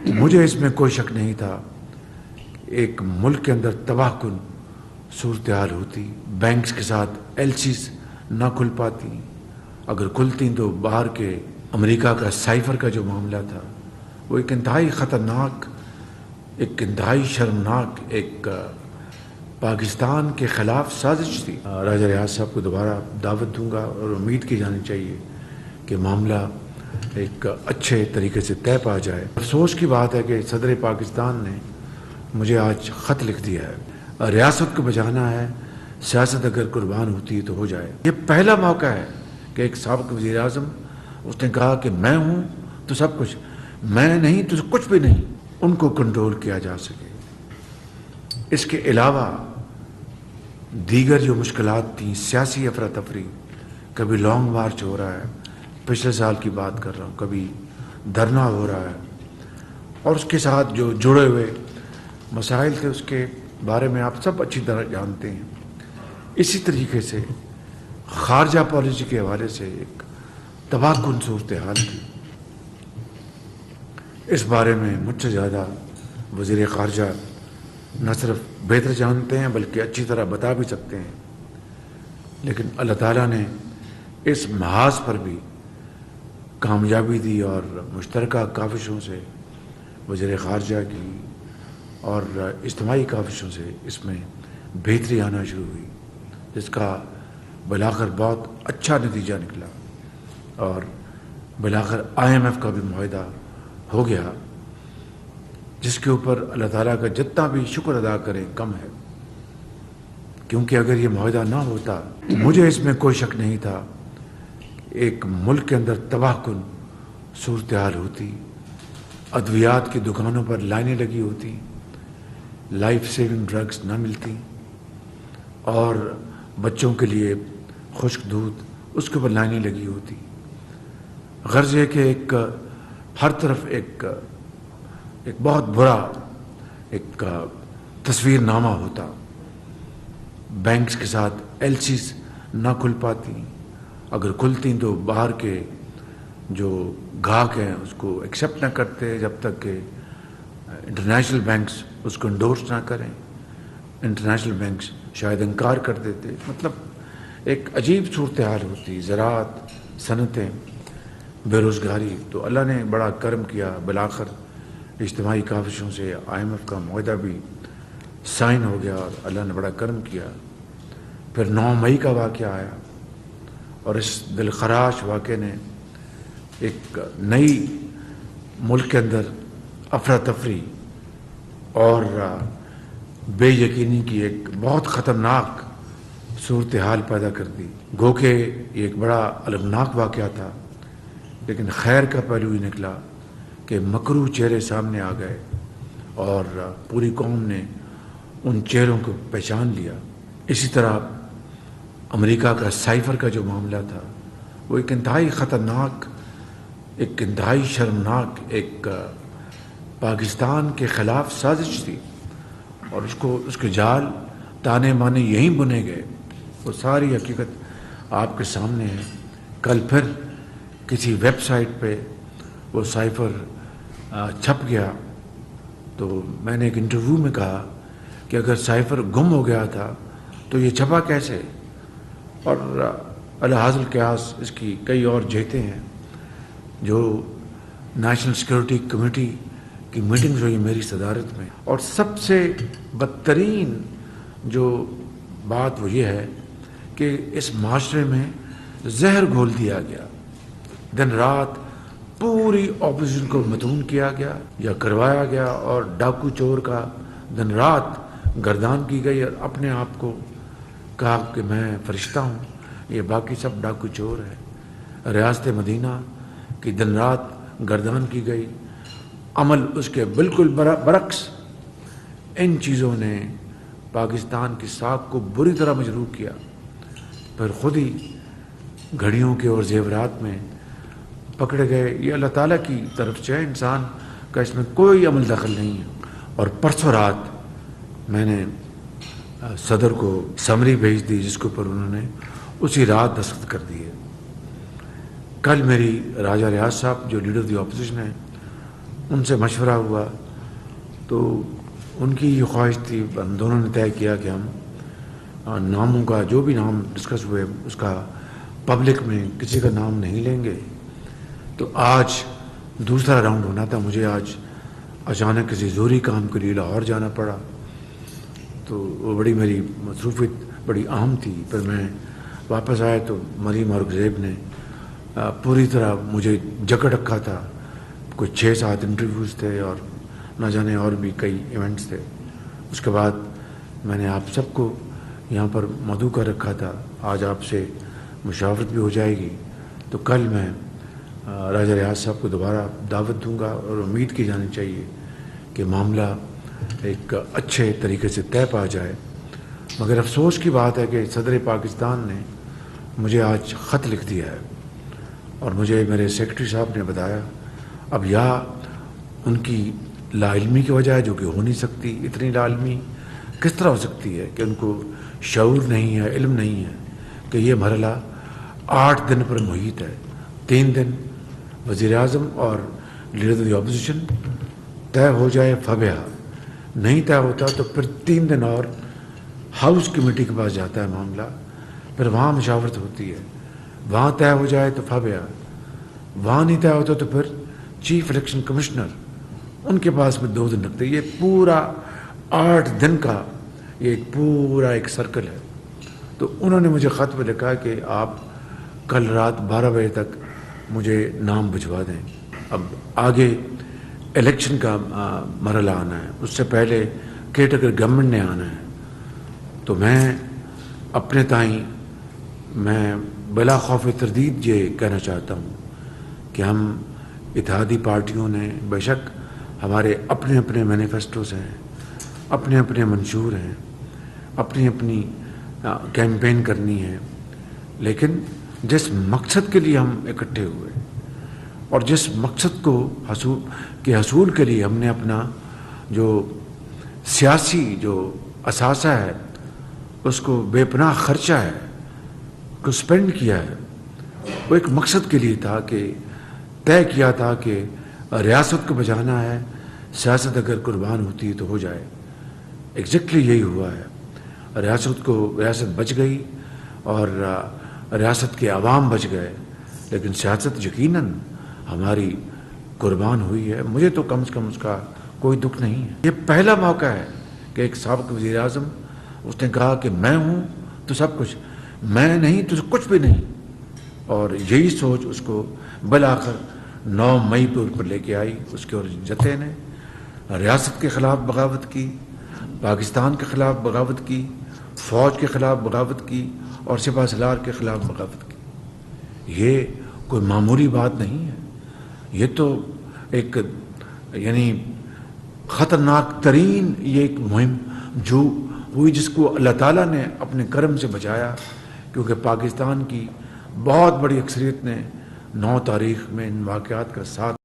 مجھے اس میں کوئی شک نہیں تھا ایک ملک کے اندر تباہ کن صورتحال ہوتی، بینکس کے ساتھ ایل سیز نہ کھل پاتی، اگر کھلتی تو باہر کے امریکہ کا سائفر کا جو معاملہ تھا وہ ایک انتہائی خطرناک، ایک انتہائی شرمناک، ایک پاکستان کے خلاف سازش تھی۔ راجہ ریاض صاحب کو دوبارہ دعوت دوں گا اور امید کی جانی چاہیے کہ معاملہ ایک اچھے طریقے سے طے پا جائے۔ افسوس کی بات ہے کہ صدر پاکستان نے مجھے آج خط لکھ دیا ہے، ریاست کو بچانا ہے، سیاست اگر قربان ہوتی ہے تو ہو جائے۔ یہ پہلا موقع ہے کہ ایک سابق وزیر اعظم اس نے کہا کہ میں ہوں تو سب کچھ، میں نہیں تو کچھ بھی نہیں، ان کو کنٹرول کیا جا سکے۔ اس کے علاوہ دیگر جو مشکلات تھیں، سیاسی افراتفری، کبھی لانگ مارچ ہو رہا ہے، پچھلے سال کی بات کر رہا ہوں، کبھی دھرنا ہو رہا ہے، اور اس کے ساتھ جو جڑے ہوئے مسائل تھے اس کے بارے میں آپ سب اچھی طرح جانتے ہیں۔ اسی طریقے سے خارجہ پالیسی کے حوالے سے ایک تباہ کن صورتحال تھی۔ اس بارے میں مجھ سے زیادہ وزیر خارجہ نہ صرف بہتر جانتے ہیں بلکہ اچھی طرح بتا بھی سکتے ہیں، لیکن اللہ تعالیٰ نے اس محاذ پر بھی کامیابی دی اور مشترکہ کاوشوں سے وزیر خارجہ کی اور اجتماعی کاوشوں سے اس میں بہتری آنا شروع ہوئی، جس کا بالآخر بہت اچھا نتیجہ نکلا اور بالآخر IMF کا بھی معاہدہ ہو گیا، جس کے اوپر اللہ تعالیٰ کا جتنا بھی شکر ادا کریں کم ہے، کیونکہ اگر یہ معاہدہ نہ ہوتا مجھے اس میں کوئی شک نہیں تھا ایک ملک کے اندر تباہ کن صورتحال ہوتی، ادویات کی دکانوں پر لائنیں لگی ہوتی، لائف سیونگ ڈرگز نہ ملتی، اور بچوں کے لیے خشک دودھ اس کے اوپر لائنیں لگی ہوتی۔ غرض یہ کہ ایک ہر طرف ایک بہت برا ایک تصویر نامہ ہوتا، بینکس کے ساتھ ایل سیز نہ کھل پاتی، اگر کھلتی تو باہر کے جو گاہک ہیں اس کو ایکسیپٹ نہ کرتے جب تک کہ انٹرنیشنل بینکس اس کو انڈورس نہ کریں، انٹرنیشنل بینکس شاید انکار کر دیتے، مطلب ایک عجیب صورتحال ہوتی، زراعت، صنعتیں، بے روزگاری۔ تو اللہ نے بڑا کرم کیا، بالآخر اجتماعی کاوشوں سے IMF کا معاہدہ بھی سائن ہو گیا اور اللہ نے بڑا کرم کیا۔ پھر 9 مئی کا واقعہ آیا اور اس دلخراش واقعے نے ایک نئی ملک کے اندر افراتفری اور بے یقینی کی ایک بہت خطرناک صورتحال پیدا کر دی۔ گو کہ یہ ایک بڑا المناک واقعہ تھا، لیکن خیر کا پہلو ہی نکلا کہ مکروہ چہرے سامنے آ گئے اور پوری قوم نے ان چہروں کو پہچان لیا۔ اسی طرح امریکہ کا سائفر کا جو معاملہ تھا وہ ایک انتہائی خطرناک، ایک انتہائی شرمناک، ایک پاکستان کے خلاف سازش تھی، اور اس کے جال تانے مانے یہیں بنے گئے۔ وہ ساری حقیقت آپ کے سامنے ہے۔ کل پھر کسی ویب سائٹ پہ وہ سائفر چھپ گیا، تو میں نے ایک انٹرویو میں کہا کہ اگر سائفر گم ہو گیا تھا تو یہ چھپا کیسے؟ اور الحاصل قیاس اس کی کئی اور جہتیں ہیں۔ جو نیشنل سیکورٹی کمیٹی کی میٹنگز ہوئی میری صدارت میں، اور سب سے بدترین جو بات وہ یہ ہے کہ اس معاشرے میں زہر گھول دیا گیا، دن رات پوری اپوزیشن کو مدعون کیا گیا یا کروایا گیا، اور ڈاکو چور کا دن رات گردان کی گئی، اور اپنے آپ کو کہا کہ میں فرشتہ ہوں، یہ باقی سب ڈاکو چور ہے۔ ریاست مدینہ کی دن رات گردان کی گئی، عمل اس کے بالکل برعکس۔ ان چیزوں نے پاکستان کی ساکھ کو بری طرح مجروح کیا۔ پھر خود ہی گھڑیوں کے اور زیورات میں پکڑے گئے۔ یہ اللہ تعالیٰ کی طرف سے، انسان کا اس میں کوئی عمل دخل نہیں ہے۔ اور پرسوں رات میں نے صدر کو سمری بھیج دی جس کے اوپر انہوں نے اسی رات دستخط کر دیے۔ کل میری راجہ ریاض صاحب جو لیڈر دی اپوزیشن ہے ان سے مشورہ ہوا تو ان کی یہ خواہش تھی، ہم دونوں نے طے کیا کہ ہم ناموں کا جو بھی نام ڈسکس ہوئے اس کا پبلک میں کسی کا نام نہیں لیں گے. تو آج دوسرا راؤنڈ ہونا تھا. مجھے آج اچانک کسی ضروری کام کے لیے لاہور جانا پڑا، تو وہ بڑی میری مصروفیت بڑی اہم تھی. پھر میں واپس آیا تو مریم اور غزیب نے پوری طرح مجھے جکڑ رکھا تھا. کوئی 6-7 انٹرویوز تھے اور نہ جانے اور بھی کئی ایونٹس تھے. اس کے بعد میں نے آپ سب کو یہاں پر مدعو کر رکھا تھا. آج آپ سے مشاورت بھی ہو جائے گی، تو کل میں راجہ ریاض صاحب کو دوبارہ دعوت دوں گا، اور امید کی جانی چاہیے کہ معاملہ ایک اچھے طریقے سے طے پا جائے. مگر افسوس کی بات ہے کہ صدر پاکستان نے مجھے آج خط لکھ دیا ہے، اور مجھے میرے سیکرٹری صاحب نے بتایا اب یا ان کی لا علمی کی وجہ ہے، جو کہ ہو نہیں سکتی. اتنی لا علمی کس طرح ہو سکتی ہے کہ ان کو شعور نہیں ہے، علم نہیں ہے کہ یہ مرحلہ 8 دن پر محیط ہے. 3 دن وزیر اعظم اور لیڈر دی اپوزیشن طے ہو جائے فبیا، نہیں طے ہوتا تو پھر 3 دن اور ہاؤس کمیٹی کے پاس جاتا ہے معاملہ، پھر وہاں مشاورت ہوتی ہے. وہاں طے ہو جائے تو فبیا، وہاں نہیں طے ہوتا تو پھر چیف الیکشن کمشنر، ان کے پاس میں 2 دن لگتے. یہ پورا 8 دن کا یہ ایک پورا ایک سرکل ہے. تو انہوں نے مجھے خط میں لکھا کہ آپ کل رات 12 بجے تک مجھے نام بھجوا دیں. اب آگے الیکشن کا مرحلہ آنا ہے، اس سے پہلے کیٹیگری گورنمنٹ نے آنا ہے. تو میں اپنے تائیں میں بلا خوف تردید یہ کہنا چاہتا ہوں کہ ہم اتحادی پارٹیوں نے بے شک ہمارے اپنے اپنے مینیفیسٹوز ہیں، اپنے اپنے منشور ہیں، اپنی اپنی کیمپین کرنی ہے. لیکن جس مقصد کے لیے ہم اکٹھے ہوئے اور جس مقصد کو حصول کے لیے ہم نے اپنا جو سیاسی جو اثاثہ ہے اس کو بے پناہ خرچہ ہے کو سپینڈ کیا ہے، وہ ایک مقصد کے لیے تھا کہ طے کیا تھا کہ ریاست کو بچانا ہے. سیاست اگر قربان ہوتی ہے تو ہو جائے. ایگزیکٹلی یہی ہوا ہے. ریاست بچ گئی اور ریاست کے عوام بچ گئے، لیکن سیاست یقیناً ہماری قربان ہوئی ہے. مجھے تو کم از کم اس کا کوئی دکھ نہیں ہے. یہ پہلا موقع ہے کہ ایک سابق وزیر اعظم اس نے کہا کہ میں ہوں تو سب کچھ، میں نہیں تو کچھ بھی نہیں. اور یہی سوچ اس کو بالآخر 9 مئی پہ اوپر لے کے آئی. اس کے اور جتھے نے ریاست کے خلاف بغاوت کی، پاکستان کے خلاف بغاوت کی، فوج کے خلاف بغاوت کی، اور سپہ سالار کے خلاف بغاوت کی. یہ کوئی معمولی بات نہیں ہے. یہ تو ایک یعنی خطرناک ترین یہ ایک مہم جو ہوئی، جس کو اللہ تعالیٰ نے اپنے کرم سے بچایا، کیونکہ پاکستان کی بہت بڑی اکثریت نے 9 تاریخ میں ان واقعات کا ساتھ